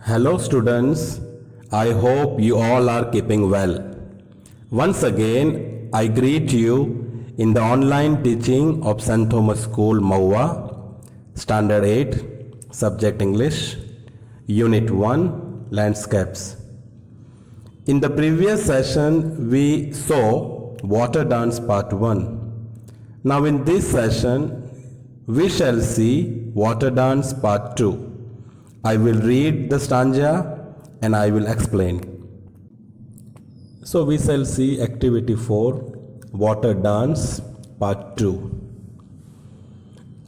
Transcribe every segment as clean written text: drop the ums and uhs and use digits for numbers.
Hello students, I hope you all are keeping well. Once again, I greet you in the online teaching of St. Thomas School, Maua, Standard 8, Subject English, Unit 1, Landscapes. In the previous session, we saw Water Dance Part 1. Now in this session, we shall see Water Dance Part 2. I will read the stanza and I will explain. So we shall see Activity 4, Water Dance Part 2.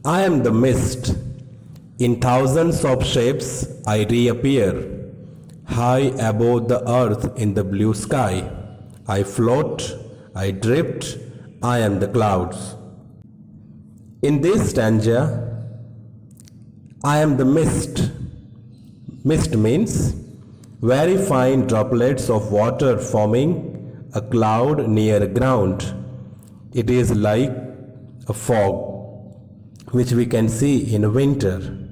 I am the mist. In thousands of shapes I reappear. High above the earth in the blue sky. I float, I drift, I am the clouds. In this stanza, I am the mist. Mist means very fine droplets of water forming a cloud near ground. It is like a fog which we can see in winter.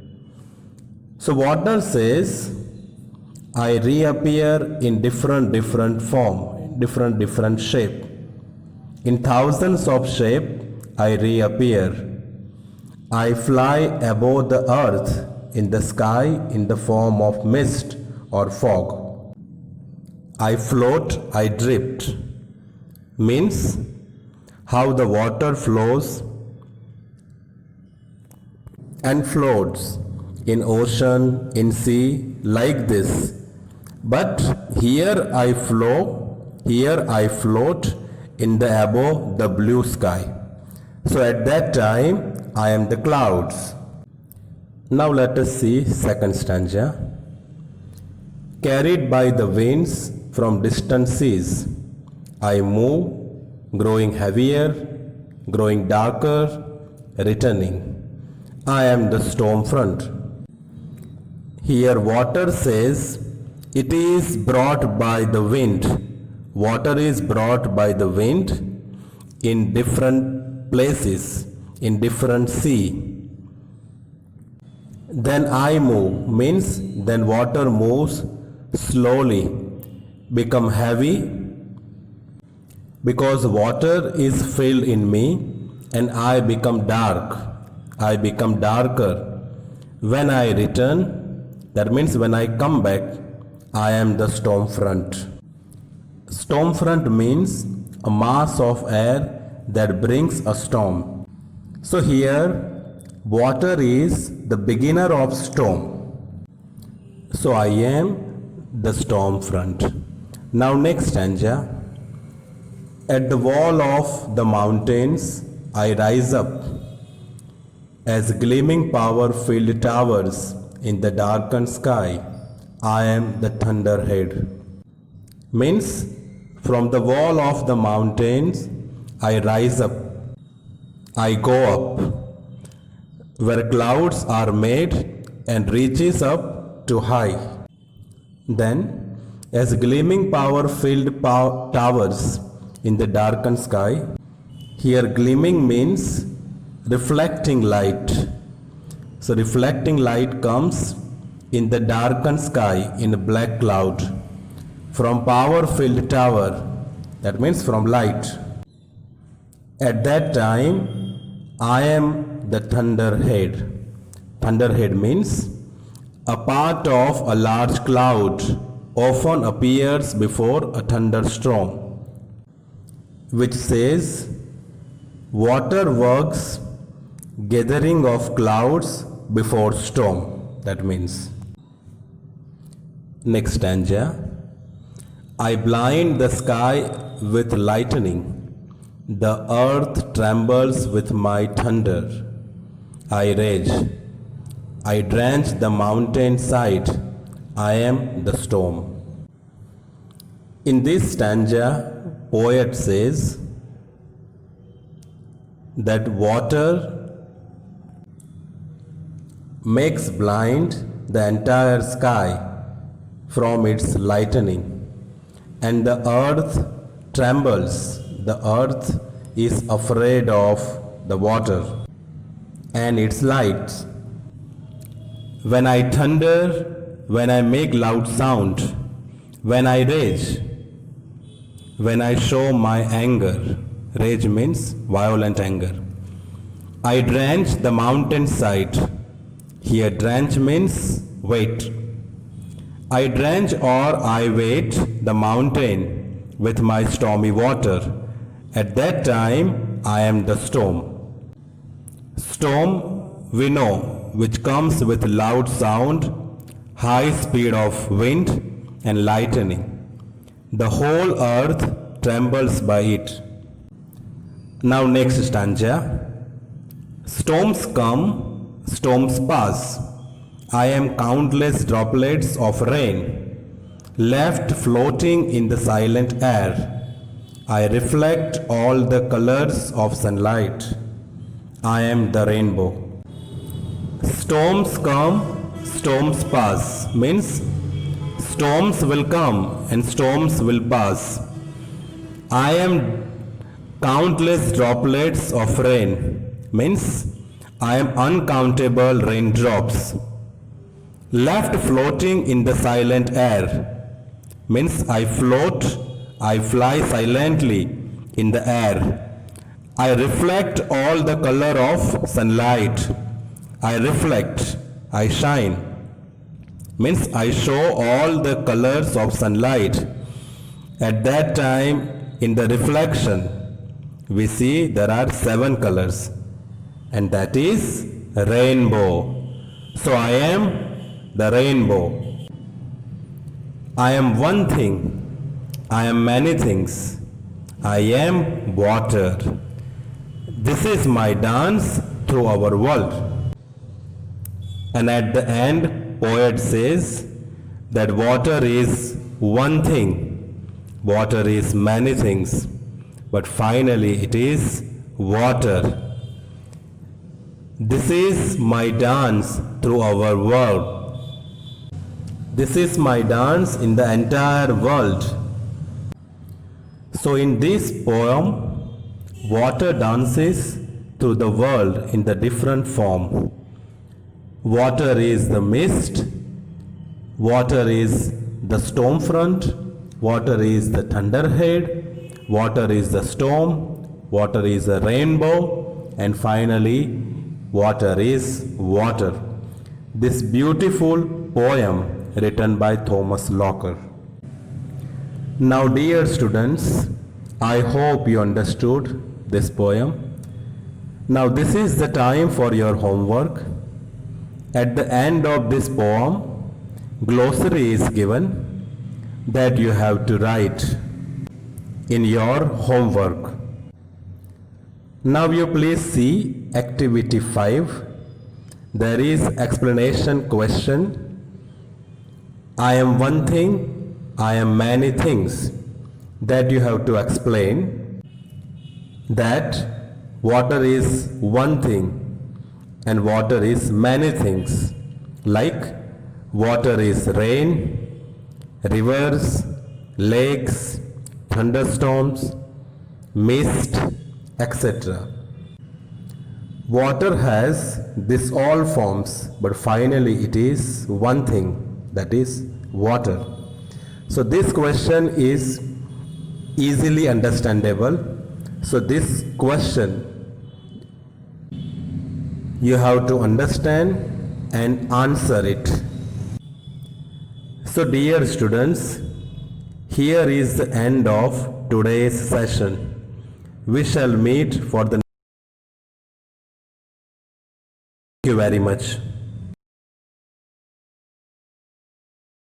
So water says, I reappear in different form, different shape. In thousands of shape I reappear. I fly above the earth in the sky in the form of mist or fog. I float, I drift, means how the water flows and floats in ocean, in sea, like this. But here I float in the above the blue sky. So at that time I am the clouds. Now let us see second stanza. Carried by the winds from distant seas, I move, growing heavier, growing darker, returning. I am the storm front. Here water says, it is brought by the wind. Water is brought by the wind in different places, in different sea. Then I move, means then water moves slowly, become heavy, because water is filled in me and I become dark. I become darker. When I return, that means when I come back, I am the storm front. Storm front means a mass of air that brings a storm. So here, water is the beginner of storm. So I am the storm front. Now next stanza. At the wall of the mountains I rise up as gleaming power-filled towers in the darkened sky. I am the thunderhead. Means from the wall of the mountains I rise up. I go up where clouds are made and reaches up to high. Then, as gleaming power-filled towers in the darkened sky, here gleaming means reflecting light. So reflecting light comes in the darkened sky in a black cloud from power-filled tower, that means from light. At that time, I am the thunderhead. Thunderhead means a part of a large cloud often appears before a thunderstorm, which says water works gathering of clouds before storm. That means. Next stanza. I blind the sky with lightning. The earth trembles with my thunder. I rage. I drench the mountain side. I am the storm. In this stanza, poet says that water makes blind the entire sky from its lightning, and the earth trembles. The earth is afraid of the water and its light. When I thunder, when I make loud sound, when I rage, when I show my anger. Rage means violent anger. I drench the mountainside. Here drench means wait. I drench or I wait the mountain with my stormy water. At that time I am the storm. Storm, we know, which comes with loud sound, high speed of wind and lightning. The whole earth trembles by it. Now next stanza. Storms come, storms pass. I am countless droplets of rain, left floating in the silent air. I reflect all the colors of sunlight. I am the rainbow. Storms come, storms pass means storms will come and storms will pass. I am countless droplets of rain means I am uncountable raindrops. Left floating in the silent air means I float, I fly silently in the air. I reflect all the color of sunlight. I reflect, I shine means I show all the colors of sunlight. At that time in the reflection we see there are 7 colors, and that is rainbow. So I am the rainbow. I am one thing. I am many things. I am water. This is my dance through our world. And at the end, poet says that water is one thing. Water is many things. But finally it is water. This is my dance through our world. This is my dance in the entire world. So in this poem, water dances through the world in the different form. Water is the mist. Water is the storm front. Water is the thunderhead. Water is the storm. Water is a rainbow. And finally, water is water. This beautiful poem written by Thomas Locker. Now dear students, I hope you understood this poem. Now this is the time for your homework. At the end of this poem, glossary is given that you have to write in your homework. Now you please see activity 5. There is explanation question. I am one thing, I am many things. That you have to explain that water is one thing and water is many things. Like water is rain, rivers, lakes, thunderstorms, mist, etc. Water has this all forms, but finally it is one thing, that is water. So this question is easily understandable. So this question you have to understand and answer it. So dear students, here is the end of today's session. We shall meet for the. Thank you very much.